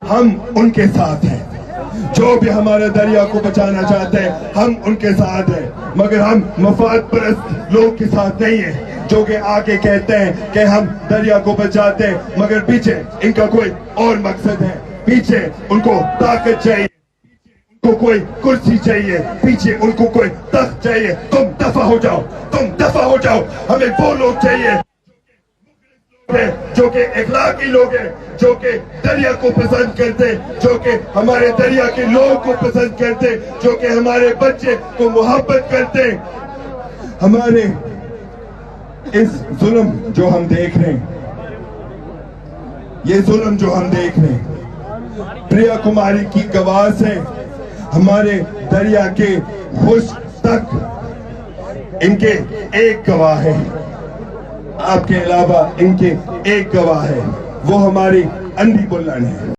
ہم ان کے ساتھ ہیں، جو بھی ہمارے دریا کو بچانا چاہتے ہیں ہم ان کے ساتھ ہیں، مگر ہم مفاد پرست لوگ کے ساتھ نہیں ہیں جو کہ آگے کہتے ہیں کہ ہم دریا کو بچاتے ہیں مگر پیچھے ان کا کوئی اور مقصد ہے، پیچھے ان کو طاقت چاہیے، ان کو کوئی کرسی چاہیے، پیچھے ان کو کوئی تخت چاہیے۔ تم دفع ہو جاؤ، تم دفع ہو جاؤ، ہمیں وہ لوگ چاہیے جو کہ اخلاقی لوگ ہیں، جو کہ دریا کو پسند کرتے، جو کہ ہمارے دریا کے لوگ کو پسند کرتے، جو کہ ہمارے بچے کو محبت کرتے۔ ہمارے اس ظلم جو ہم دیکھ رہے ہیں، یہ ظلم جو ہم دیکھ رہے ہیں، پریا کماری کی گواہ سے ہمارے دریا کے خشک تک ان کے ایک گواہ ہے، آپ کے علاوہ ان کے ایک گواہ ہے، وہ ہماری اندھی بلند ہے۔